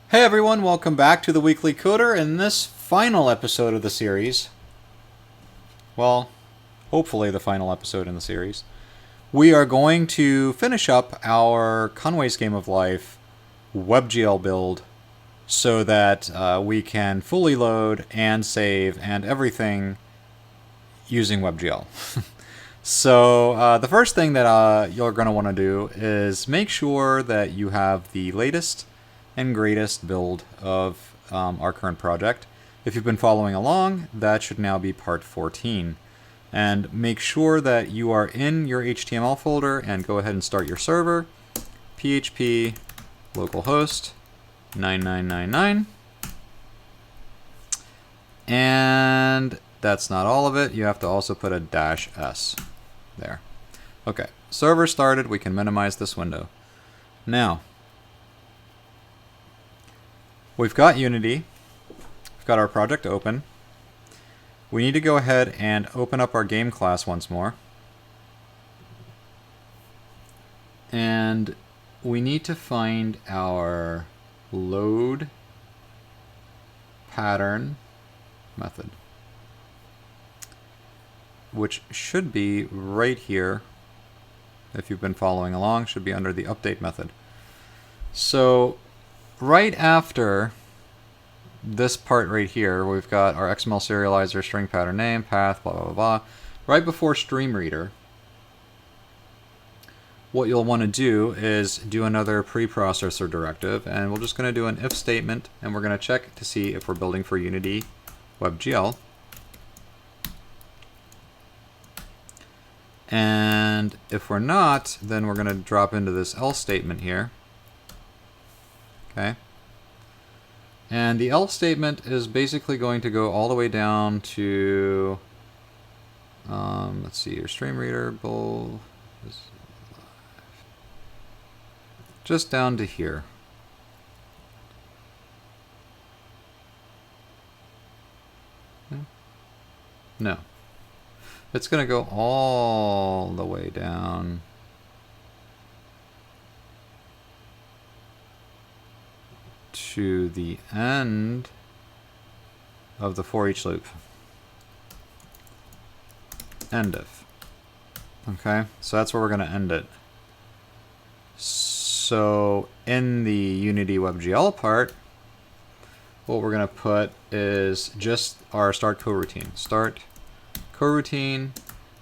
Hey everyone, welcome back to the Weekly Coder. In this final episode of the series, well, hopefully the final episode in the series, we are going to finish up our Conway's Game of Life WebGL build so that we can fully load and save and everything using WebGL. So the first thing that you're going to want to do is make sure that you have the latest and greatest build of our current project. If you've been following along, that should now be part 14. And make sure that you are in your HTML folder and go ahead and start your server. PHP localhost 9999. And that's not all of it. You have to also put a -s there. Okay, server started. We can minimize this window. Now, we've got Unity. We've got our project open. We need to go ahead and open up our game class once more. And we need to find our load pattern method, which should be right here. If you've been following along, should be under the update method. So right after this part right here, we've got our XML serializer, string pattern name, path, blah, blah, blah, blah. Right before stream reader, what you'll want to do is do another preprocessor directive, and we're just going to do an if statement, and we're going to check to see if we're building for Unity WebGL. And if we're not, then we're going to drop into this else statement here. Okay. And the else statement is basically going to go all the way down to, let's see, your stream reader, bull, just down to here. No. It's going to go all the way down to the end of the for each loop. End if. Okay, so that's where we're going to end it. So in the Unity WebGL part, what we're going to put is just our start coroutine. Start coroutine,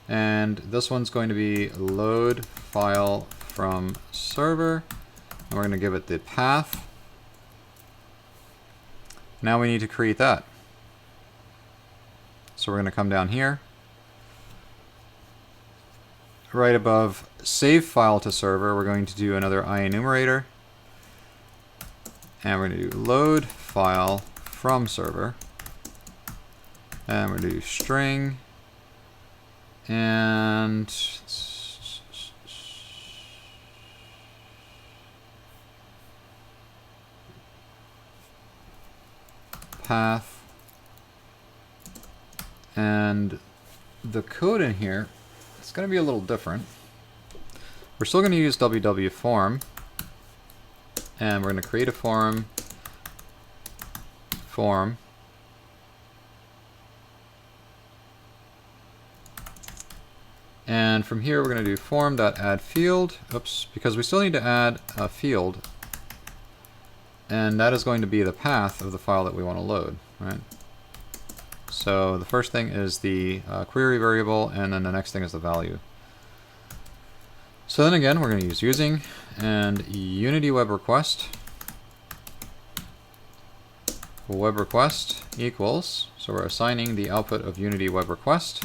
and this one's going to be load file from server, and we're going to give it the path. Now we need to create that. So we're going to come down here. Right above save file to server, we're going to do another IEnumerator. And we're going to do load file from server. And we're going to do string. And path, and the code in here, it's going to be a little different. We're still going to use www form, and we're going to create a form, and from here we're going to do form.addField, oops, because we still need to add a field. And that is going to be the path of the file that we want to load, right? So the first thing is the query variable, and then the next thing is the value. So then again, we're going to use using and Unity web request equals, so we're assigning the output of Unity web request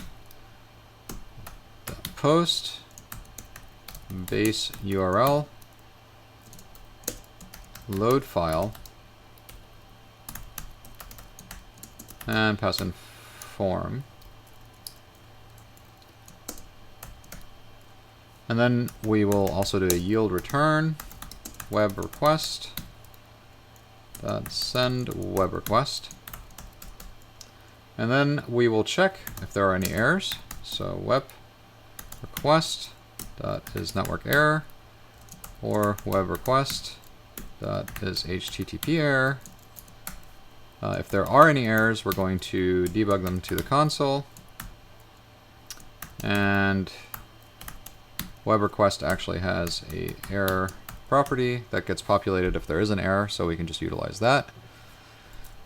post base URL load file, and pass in form. And then we will also do a yield return web request send web request. And then we will check if there are any errors. So web request is network error, or web request is HTTP error. If there are any errors, we're going to debug them to the console. And web request actually has a error property that gets populated if there is an error, so we can just utilize that.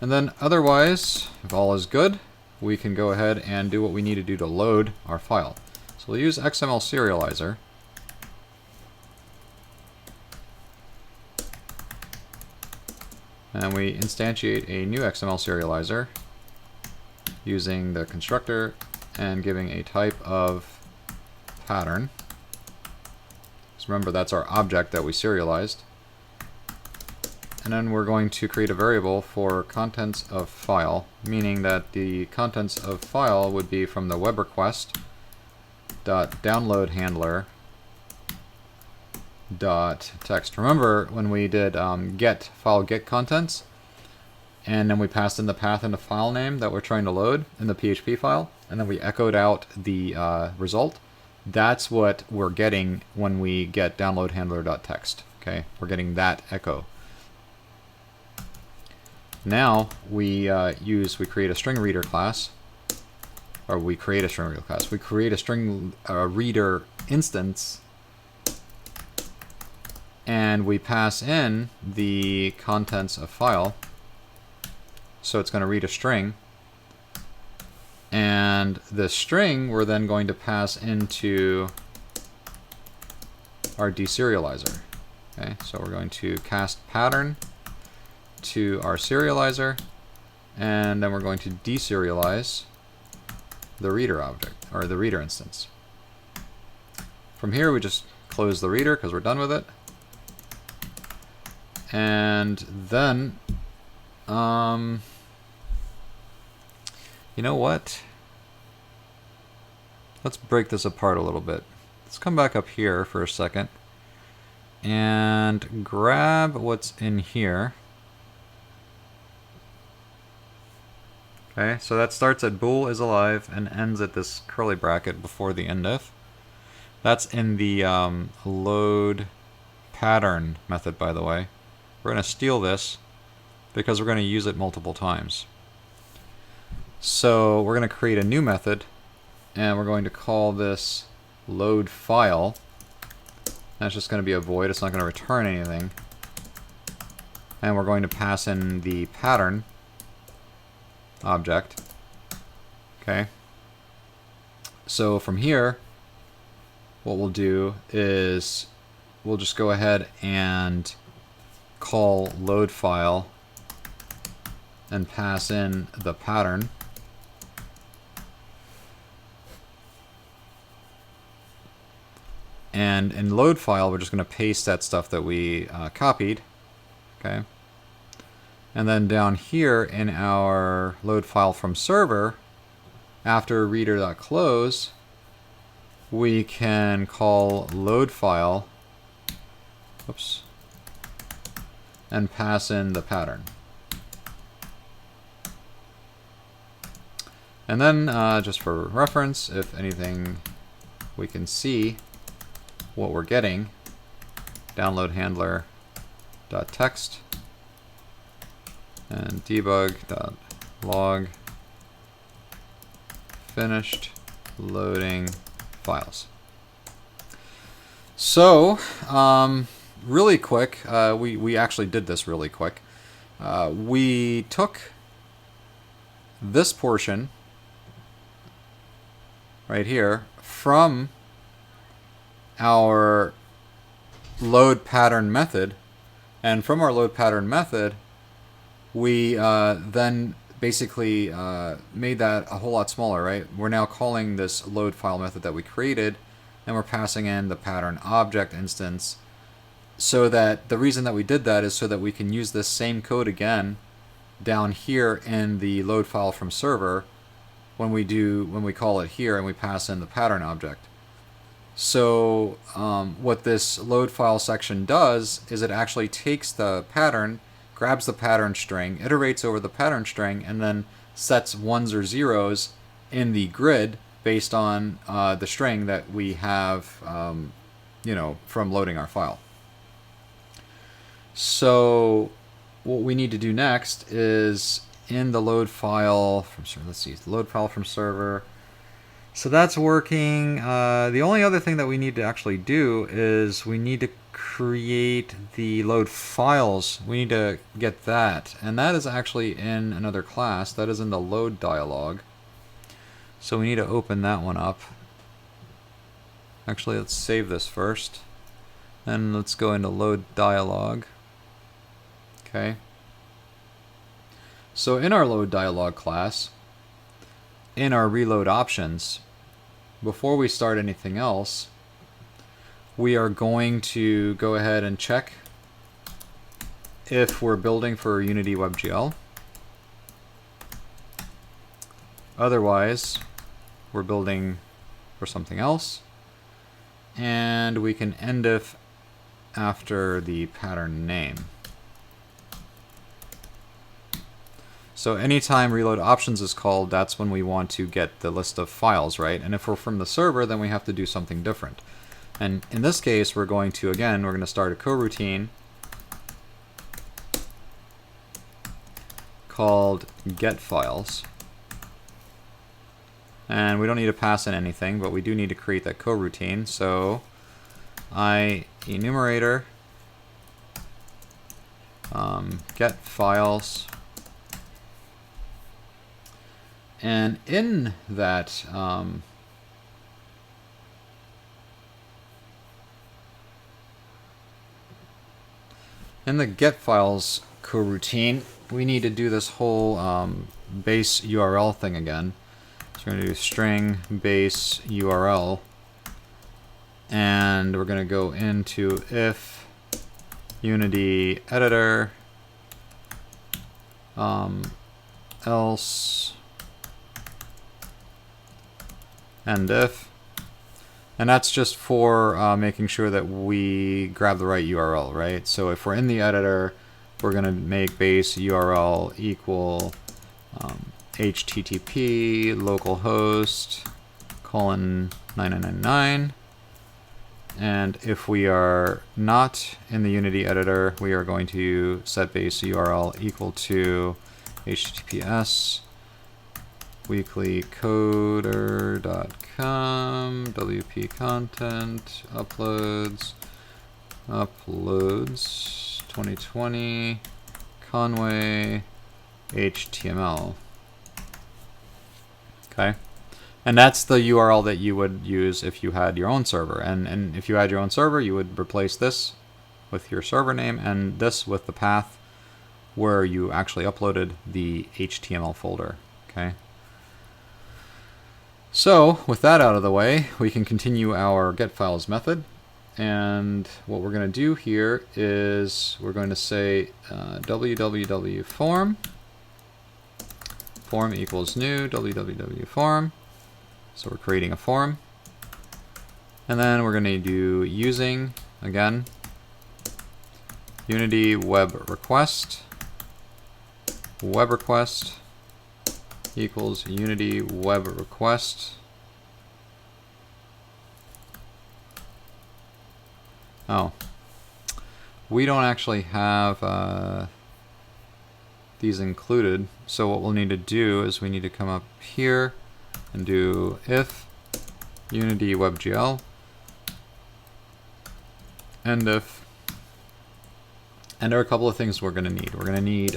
And then otherwise, if all is good, we can go ahead and do what we need to do to load our file. So we'll use XML serializer. And we instantiate a new XML serializer using the constructor and giving a type of pattern. So remember, that's our object that we serialized. And then we're going to create a variable for contents of file, meaning that the contents of file would be from the web request .download handler .text. Remember when we did file get contents, and then we passed in the path and the file name that we're trying to load in the PHP file, and then we echoed out the result. That's what we're getting when we get download handler.text. Okay, we're getting that echo. Now we create a string reader class, or we create a string reader class. We create a string reader instance, and we pass in the contents of file. So it's going to read a string, and the string we're then going to pass into our deserializer. Okay, so we're going to cast pattern to our serializer, and then we're going to deserialize the reader object, or the reader instance. From here we just close the reader because we're done with it. And then, you know what? Let's break this apart a little bit. Let's come back up here for a second and grab what's in here. Okay, so that starts at bool is alive and ends at this curly bracket before the end if. That's in the load pattern method, by the way. We're going to steal this because we're going to use it multiple times. So we're going to create a new method, and we're going to call this load file. That's just going to be a void. It's not going to return anything. And we're going to pass in the pattern object. Okay. So from here, what we'll do is we'll just go ahead and call load file and pass in the pattern. And in load file, we're just going to paste that stuff that we copied. Okay. And then down here in our load file from server, after reader.close, we can call load file, oops, and pass in the pattern. And then, just for reference, if anything, we can see what we're getting. Download handler.text and debug.log finished loading files. So, really quick, we actually did this really quick. We took this portion right here from our load pattern method, and from our load pattern method, we then basically made that a whole lot smaller, right? We're now calling this load file method that we created, and we're passing in the pattern object instance, so that the reason that we did that is so that we can use this same code again down here in the load file from server when we call it here and we pass in the pattern object. So what this load file section does is it actually takes the pattern, grabs the pattern string, iterates over the pattern string, and then sets ones or zeros in the grid based on the string that we have, from loading our file. So what we need to do next is in the load file from server. Let's see, load file from server. So that's working. The only other thing that we need to actually do is we need to create the load files. We need to get that, and that is actually in another class. That is in the load dialog. So we need to open that one up. Actually, let's save this first, and let's go into load dialog. Okay. So in our load dialog class, in our reload options, before we start anything else, we are going to go ahead and check if we're building for Unity WebGL. Otherwise, we're building for something else. And we can end if after the pattern name. So anytime reload options is called, that's when we want to get the list of files, right? And if we're from the server, then we have to do something different. And in this case, we're going to, again, we're going to start a coroutine called get files. And we don't need to pass in anything, but we do need to create that coroutine. So enumerator get files. And in that in the get files coroutine, we need to do this whole base URL thing again. So we're going to do string base URL, and we're going to go into if Unity editor else end if, and that's just for making sure that we grab the right URL, right? So if we're in the editor, we're going to make base URL equal HTTP localhost colon 9999. And if we are not in the Unity editor, we are going to set base URL equal to HTTPS weeklycoder.com WP content uploads 2020 Conway HTML. Okay, and that's the URL that you would use if you had your own server. And if you had your own server, you would replace this with your server name and this with the path where you actually uploaded the HTML folder. Okay. So with that out of the way, we can continue our getFiles method. And what we're going to do here is we're going to say www form equals new www form. So we're creating a form. And then we're going to do using, again, Unity web request equals Unity web request. Oh, we don't actually have these included. So what we'll need to do is we need to come up here and do if Unity WebGL and if. And there are a couple of things we're going to need. We're going to need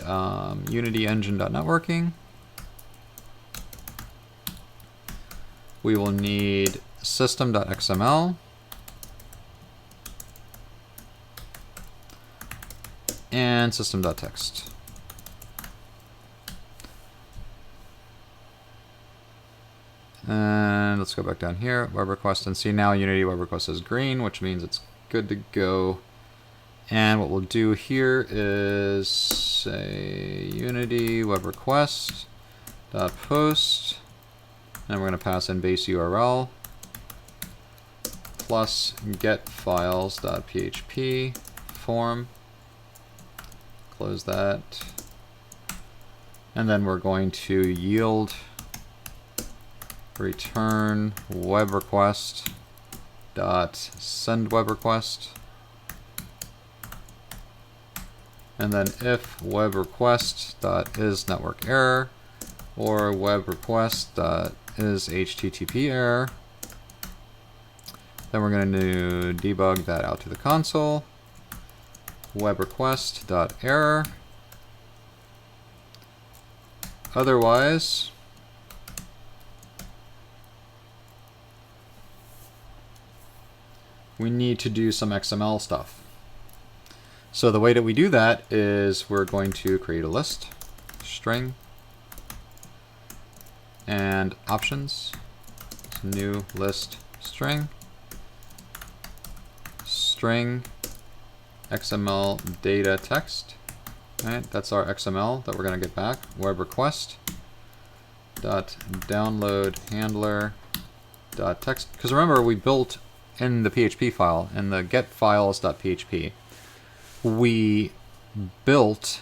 Unity engine.networking. We will need system.xml. And system.txt. And let's go back down here, web request, and see now Unity web request is green, which means it's good to go. And what we'll do here is say Unity web request dot post, and we're going to pass in base URL plus get files.php form. Close that. And then we're going to yield return web request dot send web request. and then if web request.is network error or web request.is HTTP error, then we're going to debug that out to the console. Web request.error. Otherwise, we need to do some XML stuff. So the way that we do that is we're going to create a list, string, and options, new list string, string XML data text. Right, that's our XML that we're going to get back. Web request dot download handler dot text. Because remember, we built in the PHP file, in the get files.php, we built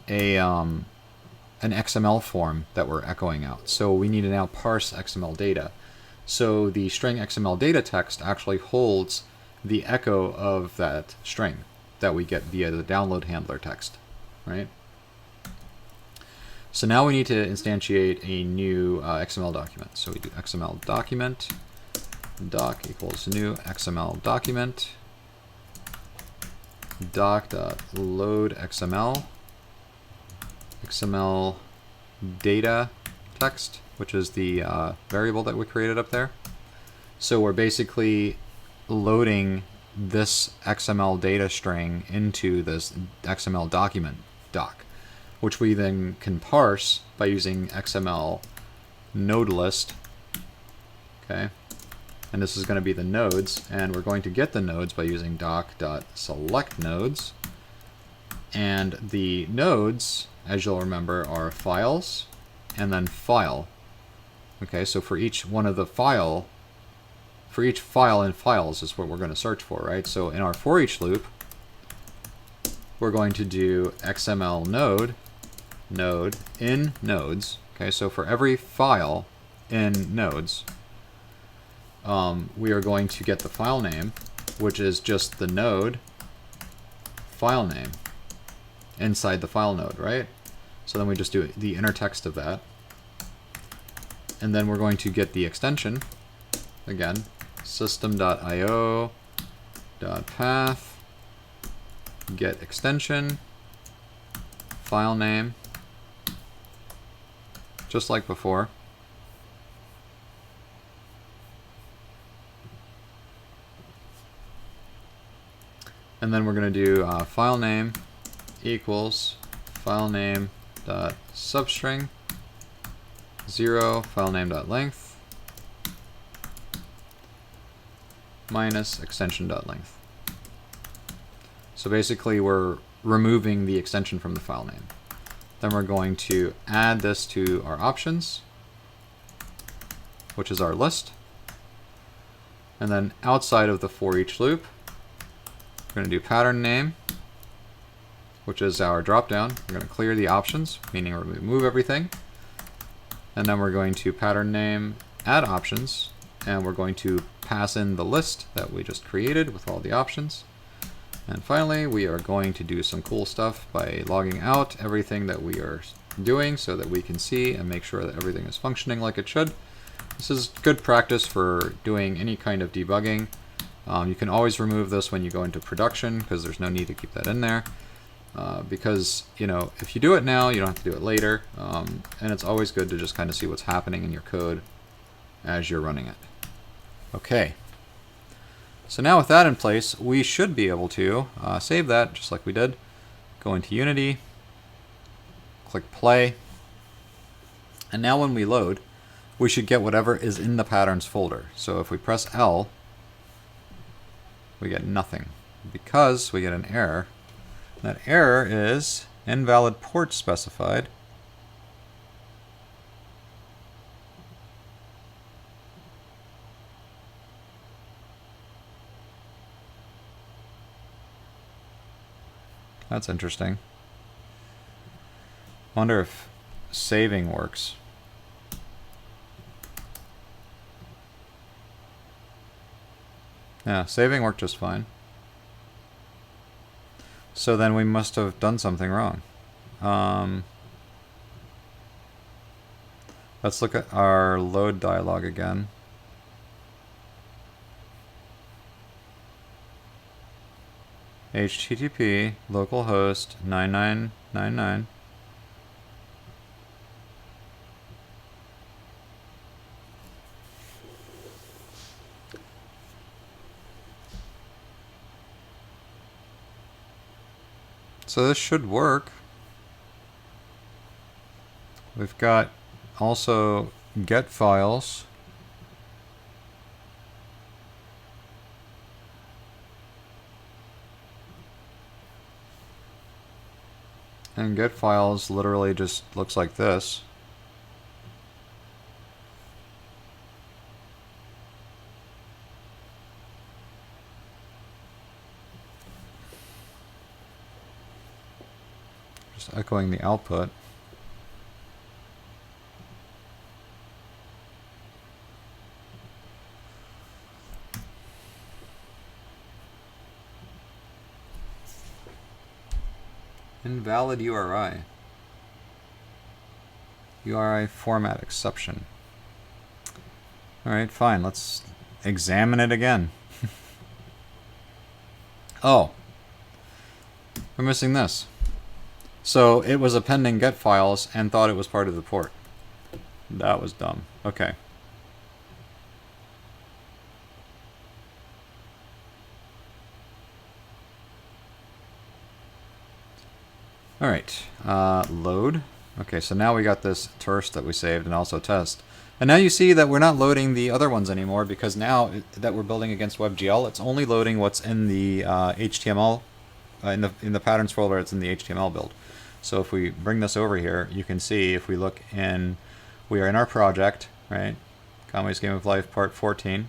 a an XML form that we're echoing out. So we need to now parse XML data. So the string XML data text actually holds the echo of that string that we get via the download handler text, right? So now we need to instantiate a new XML document. So we do XML document, doc equals new XML document, doc.load XML, XML data text, which is the variable that we created up there. So we're basically loading this XML data string into this XML document doc, which we then can parse by using XML node list. Okay, and this is going to be the nodes, and we're going to get the nodes by using doc.select nodes. And the nodes, as you'll remember, are files and then file. Okay, so for each one of the file, for each file in files is what we're going to search for, right? So in our for each loop, we're going to do XML node in nodes. Okay, so for every file in nodes, we are going to get the file name, which is just the node file name inside the file node, right? So then we just do the inner text of that. And then we're going to get the extension, again, system.io.path, get extension, file name, just like before. And then we're going to do file name equals file name dot substring 0 file name dot length minus extension dot length. So basically we're removing the extension from the file name. Then we're going to add this to our options, which is our list. And then outside of the for each loop, we're going to do pattern name, which is our dropdown. We're going to clear the options, meaning we're going to remove everything. And then we're going to pattern name, add options, and we're going to pass in the list that we just created with all the options. And finally, we are going to do some cool stuff by logging out everything that we are doing so that we can see and make sure that everything is functioning like it should. This is good practice for doing any kind of debugging. You can always remove this when you go into production because there's no need to keep that in there. Because, you know, if you do it now, you don't have to do it later. And it's always good to just kind of see what's happening in your code as you're running it. Okay. So now with that in place, we should be able to save that just like we did. Go into Unity, click play. And now when we load, we should get whatever is in the patterns folder. So if we press L, we get nothing because we get an error. That error is invalid port specified. That's interesting. Wonder if saving works. Yeah, saving worked just fine. So then we must have done something wrong. Let's look at our load dialog again. HTTP localhost 9999. So this should work. We've got also get files. And get files literally just looks like this. Just echoing the output. Invalid URI. URI format exception. Alright, fine. Let's examine it again. Oh. We're missing this. So it was appending get files and thought it was part of the port. That was dumb. Okay. Alright, load. Okay, so now we got this first that we saved and also test. And now you see that we're not loading the other ones anymore because now that we're building against WebGL, it's only loading what's in the HTML, in the patterns folder, it's in the HTML build. So if we bring this over here, you can see if we look in, we are in our project, right? Conway's Game of Life Part 14.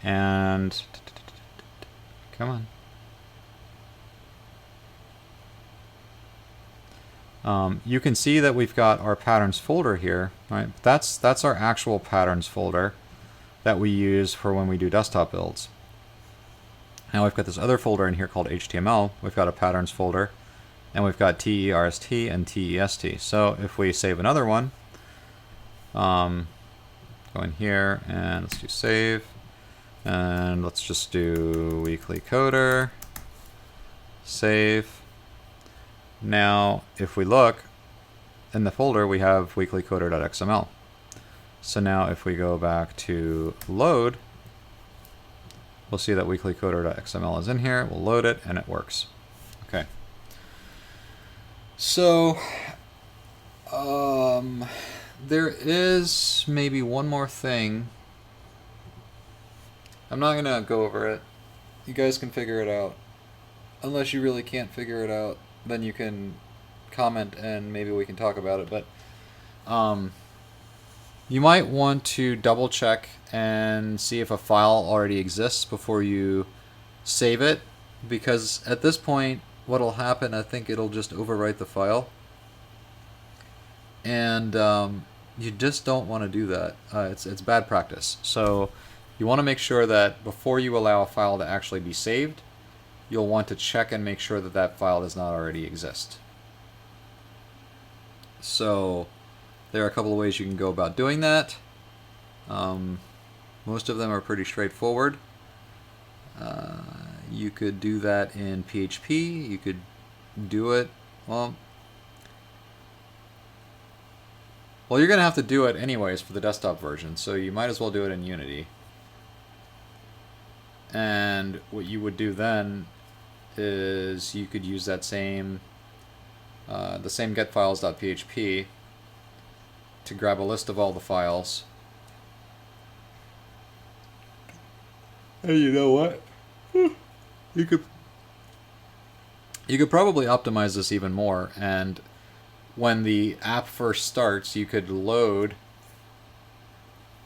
And, come on. You can see that we've got our patterns folder here, right? That's our actual patterns folder that we use for when we do desktop builds. Now we've got this other folder in here called HTML. We've got a patterns folder, and we've got TERST and TEST. So if we save another one, go in here and let's do save, and let's just do weekly coder, save. Now, if we look in the folder, we have weeklycoder.xml. So now if we go back to load, we'll see that weeklycoder.xml is in here. We'll load it and it works. Okay. So, there is maybe one more thing. I'm not going to go over it. You guys can figure it out. Unless you really can't figure it out, then you can comment and maybe we can talk about it. But you might want to double check and see if a file already exists before you save it, because at this point what'll happen, I think it'll just overwrite the file, and you just don't want to do that. It's bad practice. So you want to make sure that before you allow a file to actually be saved, you'll want to check and make sure that that file does not already exist. So there are a couple of ways you can go about doing that. Most of them are pretty straightforward. You could do that in PHP. You could do it, well, you're going to have to do it anyways for the desktop version, so you might as well do it in Unity. And what you would do then is you could use that same, the same getfiles.php to grab a list of all the files. And you know what? You could probably optimize this even more, and when the app first starts, you could load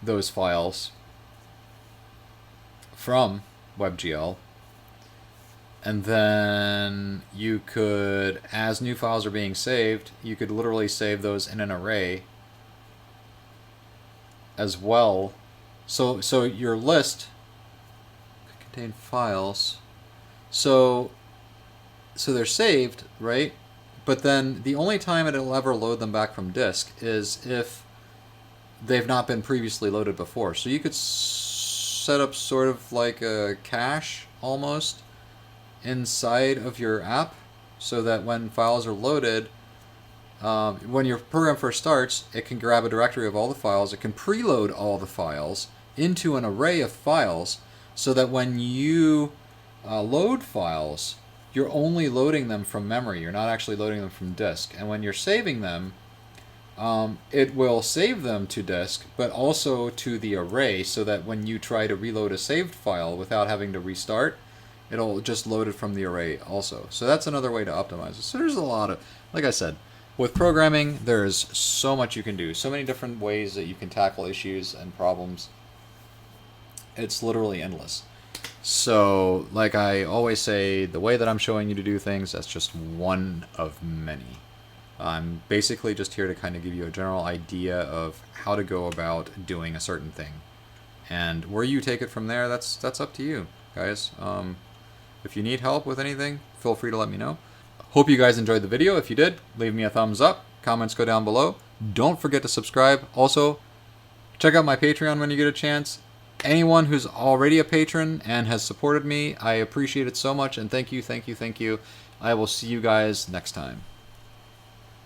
those files from WebGL, and then you could, as new files are being saved, you could literally save those in an array as well. So your list could contain files. So So they're saved, right? But then the only time it'll ever load them back from disk is if they've not been previously loaded before. So you could set up sort of like a cache almost inside of your app so that when files are loaded, when your program first starts, it can grab a directory of all the files. It can preload all the files into an array of files so that when you load files, you're only loading them from memory. You're not actually loading them from disk. And when you're saving them, it will save them to disk, but also to the array so that when you try to reload a saved file without having to restart, it'll just load it from the array also. So that's another way to optimize it. So there's a lot of, like I said, with programming, there's so much you can do. So many different ways that you can tackle issues and problems. It's literally endless. So, like I always say, the way that I'm showing you to do things, that's just one of many. I'm basically just here to kind of give you a general idea of how to go about doing a certain thing. And where you take it from there, that's up to you, guys. If you need help with anything, feel free to let me know. Hope you guys enjoyed the video. If you did, leave me a thumbs up. Comments go down below. Don't forget to subscribe. Also, check out my Patreon when you get a chance. Anyone who's already a patron and has supported me, I appreciate it so much, and thank you, thank you, thank you. I will see you guys next time.